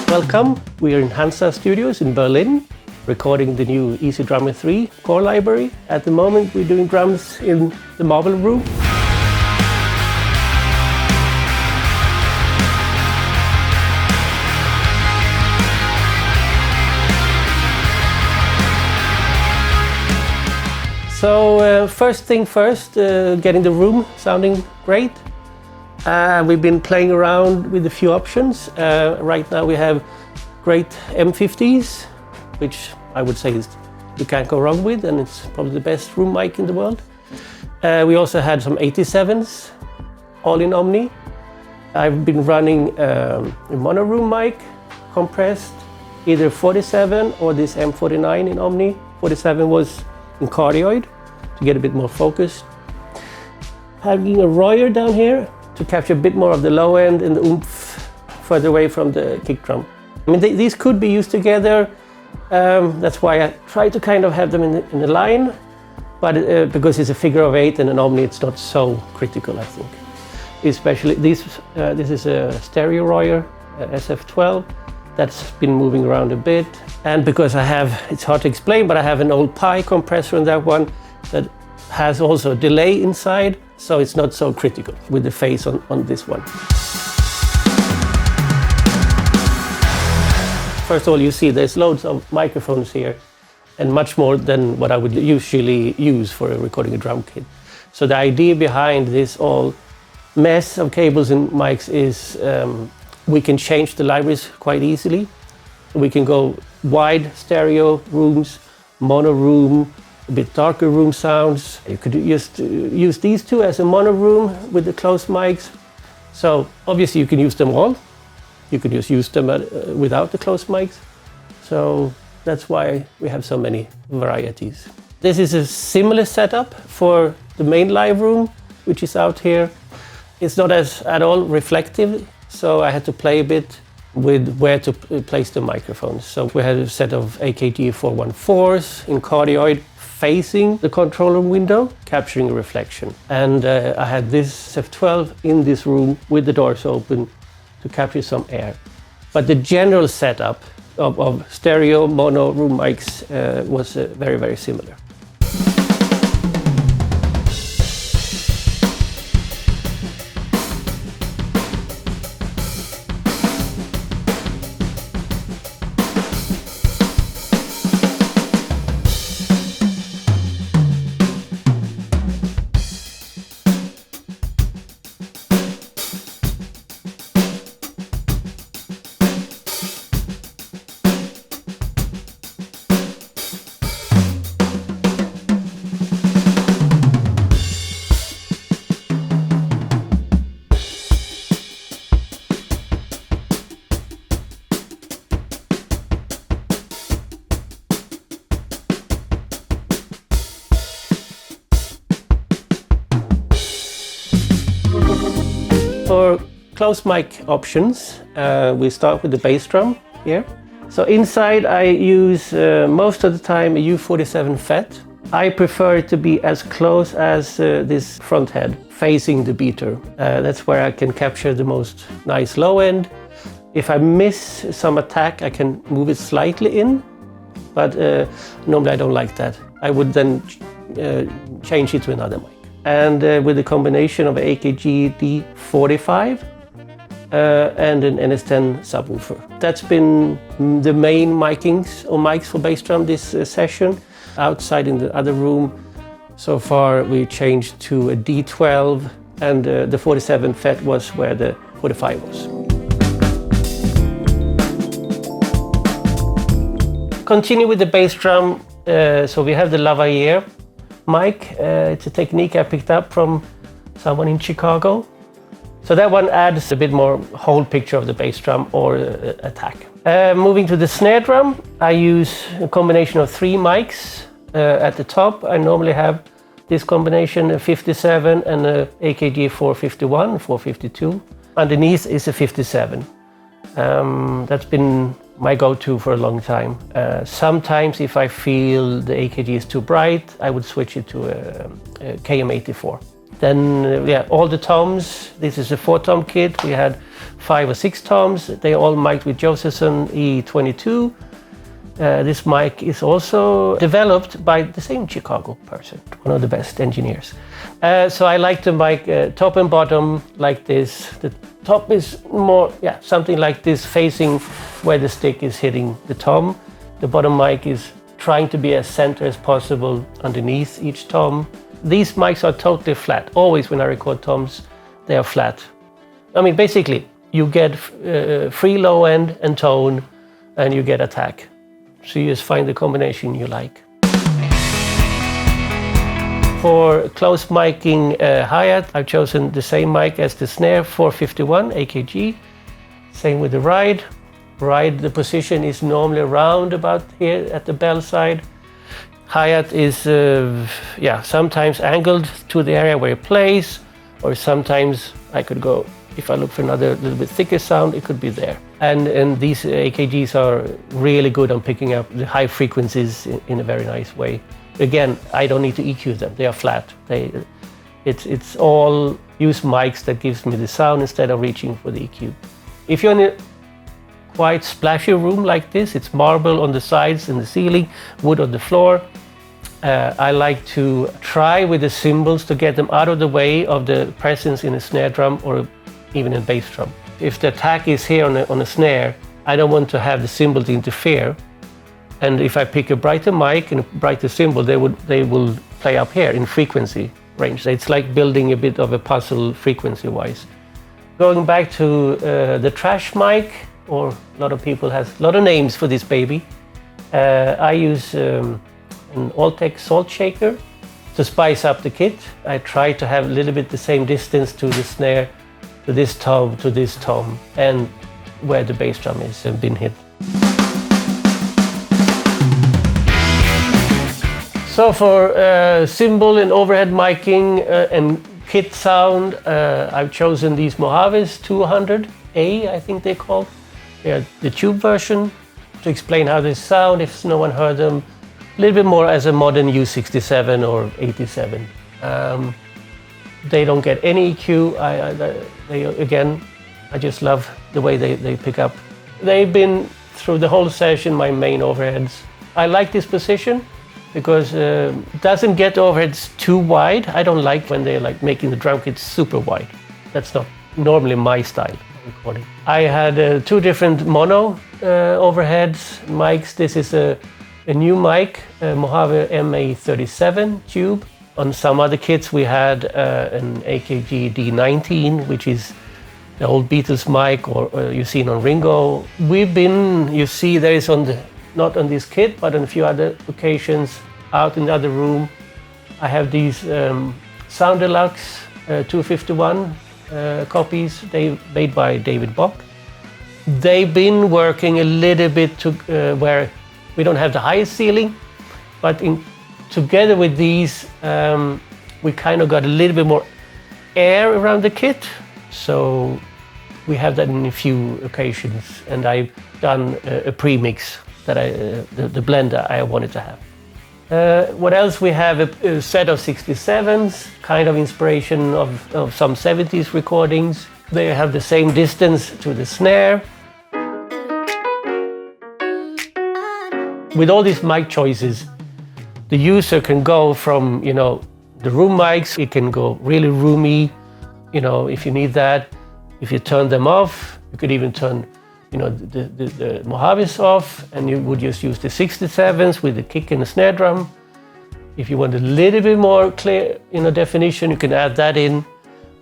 Welcome, we are in Hansa Studios in Berlin, recording the new EZdrummer 3 core library. At the moment we're doing drums in the Marble Room. So first thing first, getting the room sounding great. We've been playing around with a few options. Right now we have great M50s, which I would say is you can't go wrong with, and it's probably the best room mic in the world. We also had some 87s, all in Omni. I've been running a mono room mic, compressed, either 47 or this M49 in Omni. 47 was in cardioid to get a bit more focused. Having a Royer down here to capture a bit more of the low end and the oomph further away from the kick drum. I mean, these could be used together. That's why I try to kind of have them in a line, but because it's a figure of 8 and an Omni, it's not so critical, I think. Especially this is a stereo Royer, SF12, that's been moving around a bit. And because it's hard to explain, but I have an old Pi compressor in that one that has also a delay inside, so it's not so critical with the phase on this one. First of all, you see there's loads of microphones here and much more than what I would usually use for recording a drum kit. So the idea behind this all mess of cables and mics is we can change the libraries quite easily. We can go wide stereo rooms, mono room, a bit darker room sounds. You could just use these two as a mono room with the closed mics. So obviously you can use them all. You could just use them without the closed mics. So that's why we have so many varieties. This is a similar setup for the main live room, which is out here. It's not at all reflective, so I had to play a bit with where to place the microphones. So we had a set of AKG 414s in cardioid facing the controller window, capturing a reflection. And I had this SF12 in this room with the doors open to capture some air. But the general setup of stereo mono room mics was very, very similar. For closed mic options, we start with the bass drum here. So inside I use most of the time a U47 FET. I prefer it to be as close as this front head facing the beater. That's where I can capture the most nice low end. If I miss some attack, I can move it slightly in, but normally I don't like that. I would then change it to another mic. And with a combination of AKG D45 and an NS10 subwoofer. That's been the main mics for bass drum this session. Outside in the other room, so far we changed to a D12, and the 47 FET was where the 45 was. Continue with the bass drum. So we have the Lavalier mic. It's a technique I picked up from someone in Chicago. So that one adds a bit more whole picture of the bass drum or attack. Moving to the snare drum, I use a combination of 3 mics. At the top, I normally have this combination, a 57 and a AKG 451, 452. Underneath is a 57. That's been my go-to for a long time. Sometimes if I feel the AKG is too bright, I would switch it to a KM84. Then all the toms. This is a 4-tom kit. We had 5 or 6 toms. They all mic'd with Josephson E22. This mic is also developed by the same Chicago person, one of the best engineers. So I like to mic top and bottom like this. The top is more, something like this, facing where the stick is hitting the tom. The bottom mic is trying to be as center as possible underneath each tom. These mics are totally flat. Always when I record toms, they are flat. I mean, basically, you get free low end and tone, and you get attack. So you just find the combination you like. For close miking hi-hat, I've chosen the same mic as the snare, 451 AKG. Same with the ride. Ride, the position is normally around about here at the bell side. Hi-hat is sometimes angled to the area where it plays, or sometimes I could go, if I look for another little bit thicker sound, it could be there. And these AKGs are really good on picking up the high frequencies in a very nice way. Again, I don't need to EQ them, they are flat. It's all use mics that gives me the sound instead of reaching for the EQ. If you're in a quite splashy room like this, it's marble on the sides and the ceiling, wood on the floor. I like to try with the cymbals to get them out of the way of the presence in a snare drum or even a bass drum. If the attack is here on a snare, I don't want to have the cymbals interfere. And if I pick a brighter mic and a brighter cymbal, they will play up here in frequency range. It's like building a bit of a puzzle frequency-wise. Going back to the trash mic, or a lot of people has a lot of names for this baby. I use an Alltech salt shaker to spice up the kit. I try to have a little bit the same distance to the snare, to this tom, and where the bass drum is been hit. So for cymbal and overhead miking and kit sound, I've chosen these Mojave's 200A, I think they're called. They're the tube version, to explain how they sound if no one heard them. A little bit more as a modern U67 or 87. They don't get any EQ. I just love the way they pick up. They've been through the whole session my main overheads. I like this position because it doesn't get overheads too wide. I don't like when they're like making the drum kit super wide. That's not normally my style of recording. I had 2 different mono overheads mics. This is a new mic, Mojave MA37 tube. On some other kits we had an AKG D19, which is the old Beatles mic, or you've seen on Ringo. You see there is not on this kit, but on a few other occasions out in the other room. I have these Sound Deluxe 251 copies made by David Bock. They've been working a little bit to where we don't have the highest ceiling, but together with these, we kind of got a little bit more air around the kit. So we have that in a few occasions, and I've done a pre-mix that the blender I wanted to have. What else? We have a set of 67s, kind of inspiration of some 70s recordings. They have the same distance to the snare. With all these mic choices, the user can go from, the room mics, it can go really roomy, if you need that. If you turn them off, you could even turn, the Mojave's off, and you would just use the 67s with the kick and the snare drum. If you want a little bit more clear, definition, you can add that in,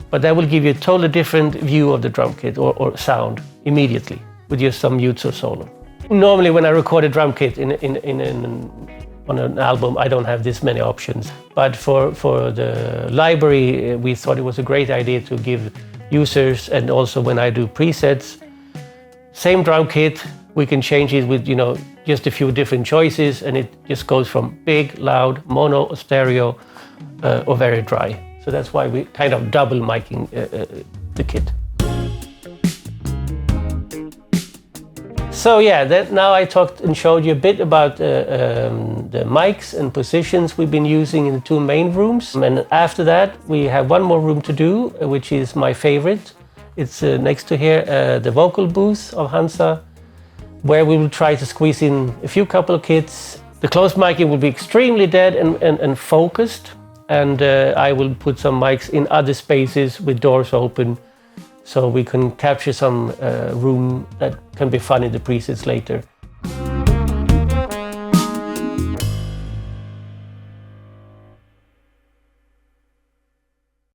but that will give you a totally different view of the drum kit or sound immediately with just some mutes or solo. Normally, when I record a drum kit on an album, I don't have this many options. But for the library, we thought it was a great idea to give users, and also when I do presets, same drum kit, we can change it with just a few different choices, and it just goes from big, loud, mono, stereo, or very dry. So that's why we kind of double So yeah, now I talked and showed you a bit about the mics and positions we've been using in the two main rooms. And after that, we have one more room to do, which is my favorite. It's next to here, the vocal booth of Hansa, where we will try to squeeze in a few couple of kits. The closed miking will be extremely dead and focused. And I will put some mics in other spaces with doors open, so we can capture some room that can be fun in the presets later.